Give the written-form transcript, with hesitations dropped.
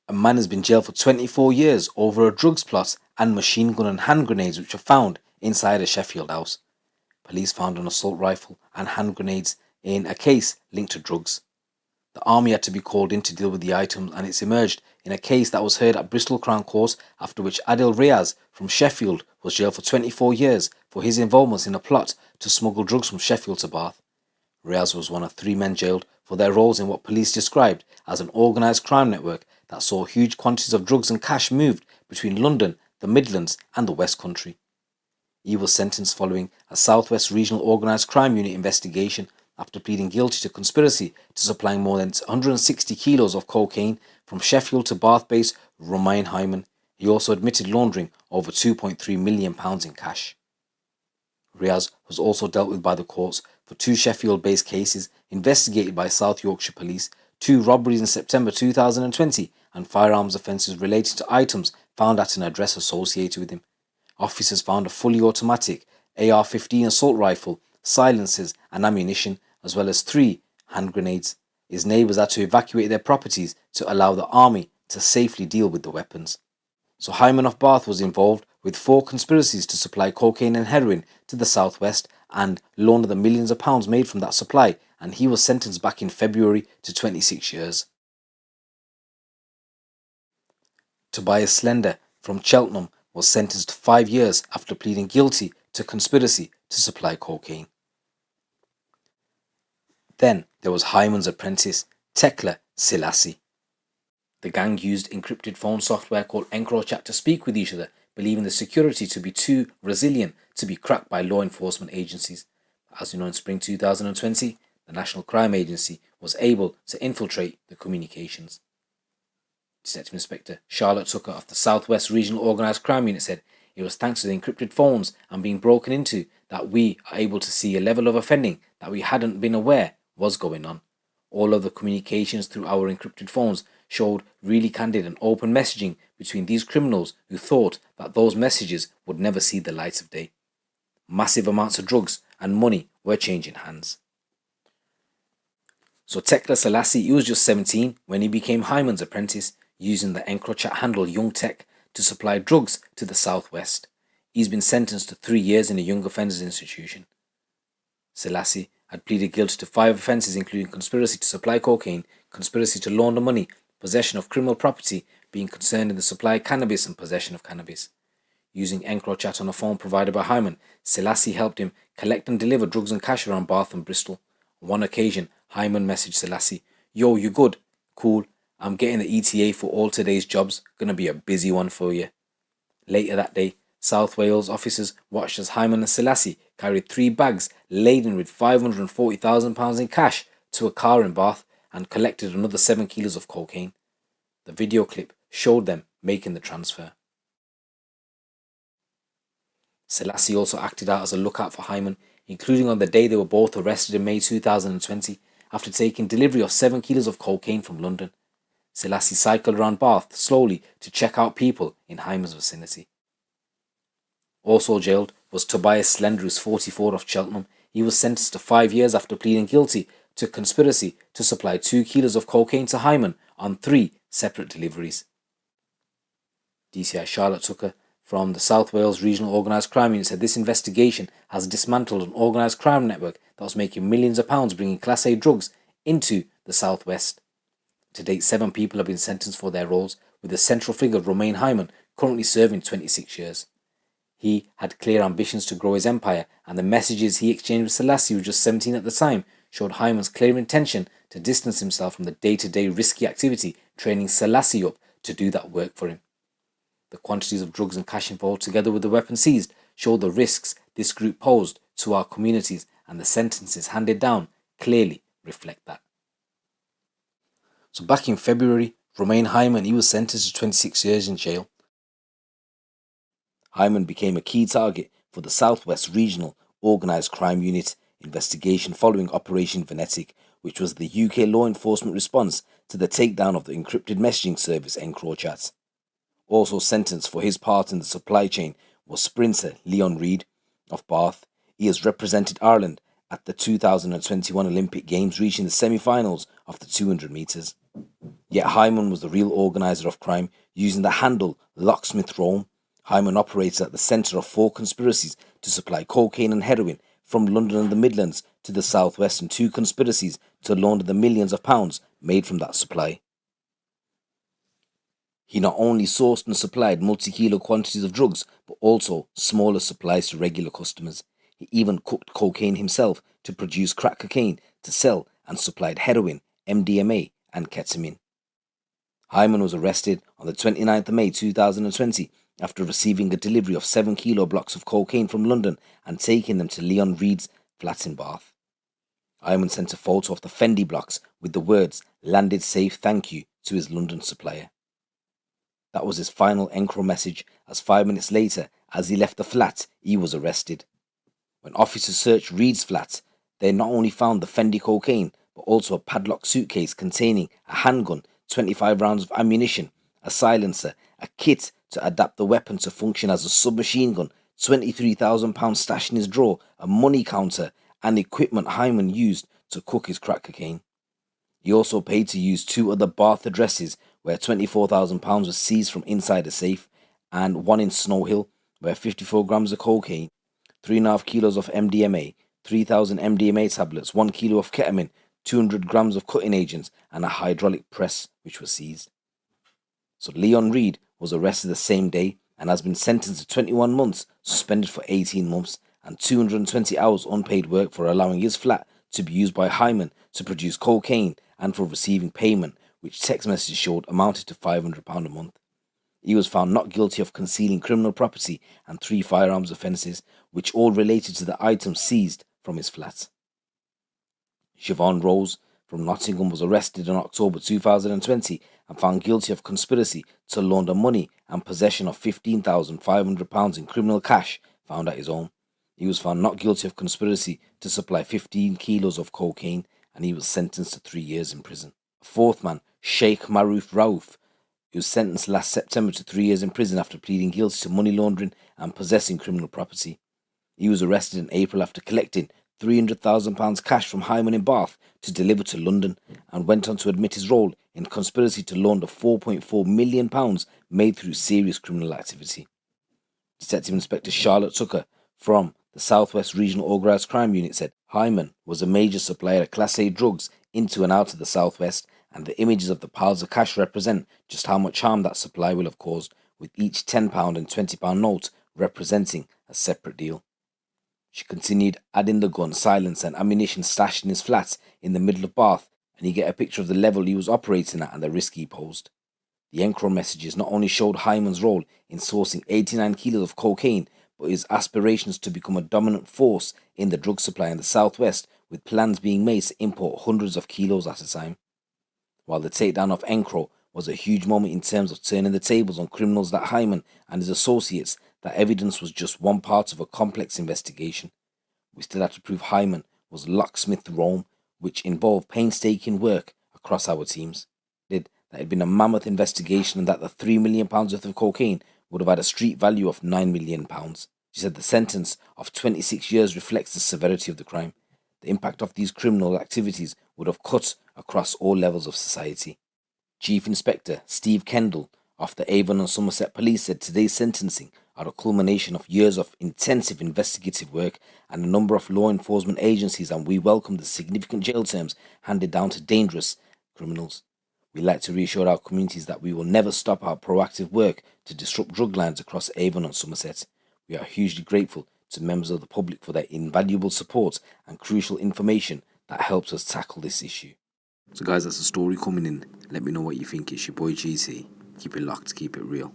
A man has been jailed for 24 years over a drugs plot and machine gun and hand grenades which were found inside a Sheffield house. Police found an assault rifle and hand grenades in a case linked to drugs. The army had to be called in to deal with the items, and it's emerged in a case that was heard at Bristol Crown Court, after which Adil Riaz from Sheffield was jailed for 24 years for his involvement in a plot to smuggle drugs from Sheffield to Bath. Riaz was one of 3 men jailed for their roles in what police described as an organised crime network that saw huge quantities of drugs and cash moved between London, the Midlands and the West Country. He was sentenced following a South West Regional Organised Crime Unit investigation after pleading guilty to conspiracy to supplying more than 160 kilos of cocaine from Sheffield to Bath-based Romaine Hyman. He also admitted laundering over £2.3 million in cash. Riaz was also dealt with by the courts for 2 Sheffield-based cases investigated by South Yorkshire Police, 2 robberies in September 2020 and firearms offences related to items found at an address associated with him. Officers found a fully automatic AR-15 assault rifle, silencers and ammunition, as well as 3 hand grenades. His neighbours had to evacuate their properties to allow the army to safely deal with the weapons. So Hyman of Bath was involved with 4 conspiracies to supply cocaine and heroin to the southwest and launder the millions of pounds made from that supply, and he was sentenced back in February to 26 years. Tobias Slender from Cheltenham was sentenced to 5 years after pleading guilty to conspiracy to supply cocaine. Then there was Hyman's apprentice, Tekla Selassie. The gang used encrypted phone software called EncroChat to speak with each other, believing the security to be too resilient to be cracked by law enforcement agencies. As you know, in spring 2020, the National Crime Agency was able to infiltrate the communications. Detective Inspector Charlotte Tucker of the South West Regional Organised Crime Unit said it was thanks to the encrypted phones and being broken into that we are able to see a level of offending that we hadn't been aware was going on. All of the communications through our encrypted phones showed really candid and open messaging between these criminals who thought that those messages would never see the light of day. Massive amounts of drugs and money were changing hands. So Tekla Selassie, he was just 17 when he became Hyman's apprentice, using the EncroChat handle Young Tech to supply drugs to the southwest. He's been sentenced to 3 years in a young offenders institution. Selassie had pleaded guilty to 5 offences, including conspiracy to supply cocaine, conspiracy to launder money, possession of criminal property, being concerned in the supply of cannabis and possession of cannabis. Using EncroChat on a phone provided by Hyman, Selassie helped him collect and deliver drugs and cash around Bath and Bristol. On one occasion, Hyman messaged Selassie, "Yo, you good? Cool. I'm getting the ETA for all today's jobs. Gonna be a busy one for you." Later that day, South Wales officers watched as Hyman and Selassie carried 3 bags laden with £540,000 in cash to a car in Bath and collected another 7 kilos of cocaine. The video clip showed them making the transfer. Selassie also acted out as a lookout for Hyman, including on the day they were both arrested in May 2020 after taking delivery of 7 kilos of cocaine from London. Selassie cycled around Bath slowly to check out people in Hyman's vicinity. Also jailed was Tobias Slender, who's 44, of Cheltenham. He was sentenced to 5 years after pleading guilty to conspiracy to supply 2 kilos of cocaine to Hyman on 3 separate deliveries. DCI Charlotte Tucker from the South Wales Regional Organised Crime Unit said this investigation has dismantled an organised crime network that was making millions of pounds bringing Class A drugs into the southwest. To date, 7 people have been sentenced for their roles, with the central figure Romaine Hyman currently serving 26 years. He had clear ambitions to grow his empire, and the messages he exchanged with Selassie, who was just 17 at the time, showed Hyman's clear intention to distance himself from the day-to-day risky activity, training Selassie up to do that work for him. The quantities of drugs and cash involved, together with the weapons seized, showed the risks this group posed to our communities, and the sentences handed down clearly reflect that. So back in February, Romaine Hyman, he was sentenced to 26 years in jail. Hyman became a key target for the South West Regional Organised Crime Unit investigation following Operation Venetic, which was the UK law enforcement response to the takedown of the encrypted messaging service EncroChat. Also sentenced for his part in the supply chain was sprinter Leon Reid of Bath. He has represented Ireland at the 2021 Olympic Games, reaching the semi-finals of the 200 metres. Yet Hyman was the real organizer of crime, using the handle Locksmith Rome. Hyman operated at the centre of 4 conspiracies to supply cocaine and heroin from London and the Midlands to the southwest, and 2 conspiracies to launder the millions of pounds made from that supply. He not only sourced and supplied multi-kilo quantities of drugs, but also smaller supplies to regular customers. He even cooked cocaine himself to produce crack cocaine to sell, and supplied heroin, MDMA, and ketamine. Hyman was arrested on the 29th of May 2020 after receiving a delivery of 7 kilo blocks of cocaine from London and taking them to Leon Reed's flat in Bath. Hyman sent a photo of the Fendi blocks with the words "Landed safe, thank you" to his London supplier. That was his final Encro message, as 5 minutes later, as he left the flat, he was arrested. When officers searched Reed's flat, they not only found the Fendi cocaine, but also a padlocked suitcase containing a handgun, 25 rounds of ammunition, a silencer, a kit to adapt the weapon to function as a submachine gun, £23,000 stashed in his drawer, a money counter, and equipment Hyman used to cook his crack cocaine. He also paid to use 2 other Bath addresses where £24,000 was seized from inside a safe, and 1 in Snow Hill where 54 grams of cocaine, 3.5 kilos of MDMA, 3,000 MDMA tablets, 1 kilo of ketamine, 200 grams of cutting agents, and a hydraulic press which was seized. So Leon Reed was arrested the same day and has been sentenced to 21 months, suspended for 18 months, and 220 hours unpaid work for allowing his flat to be used by Hyman to produce cocaine, and for receiving payment, which text messages showed amounted to £500 a month. He was found not guilty of concealing criminal property and 3 firearms offences, which all related to the items seized from his flat. Siobhan Rose from Nottingham was arrested in October 2020 and found guilty of conspiracy to launder money and possession of £15,500 in criminal cash found at his home. He was found not guilty of conspiracy to supply 15 kilos of cocaine, and he was sentenced to 3 years in prison. A 4th man, Sheikh Maruf Rauf, he was sentenced last September to 3 years in prison after pleading guilty to money laundering and possessing criminal property. He was arrested in April after collecting £300,000 cash from Hyman in Bath to deliver to London, and went on to admit his role in conspiracy to launder £4.4 million made through serious criminal activity. Detective Inspector Charlotte Tucker from the Southwest Regional Organised Crime Unit said Hyman was a major supplier of Class A drugs into and out of the Southwest, and the images of the piles of cash represent just how much harm that supply will have caused, with each £10 and £20 note representing a separate deal. She continued, adding the gun, silencer, and ammunition stashed in his flat in the middle of Bath, and you get a picture of the level he was operating at and the risk he posed. The Encro messages not only showed Hyman's role in sourcing 89 kilos of cocaine, but his aspirations to become a dominant force in the drug supply in the Southwest, with plans being made to import hundreds of kilos at a time. While the takedown of Encro was a huge moment in terms of turning the tables on criminals like Hyman and his associates, that evidence was just one part of a complex investigation. We still had to prove Hyman was locksmith Rome, which involved painstaking work across our teams. That had been a mammoth investigation, and that the £3 million worth of cocaine would have had a street value of £9 million. She said the sentence of 26 years reflects the severity of the crime. The impact of these criminal activities would have cut across all levels of society. Chief Inspector Steve Kendall of the Avon and Somerset Police said today's sentencing are a culmination of years of intensive investigative work and a number of law enforcement agencies, and we welcome the significant jail terms handed down to dangerous criminals. We'd like to reassure our communities that we will never stop our proactive work to disrupt drug lines across Avon and Somerset. We are hugely grateful to members of the public for their invaluable support and crucial information that helps us tackle this issue. So guys, that's the story coming in. Let me know what you think. It's your boy GC. Keep it locked, keep it real.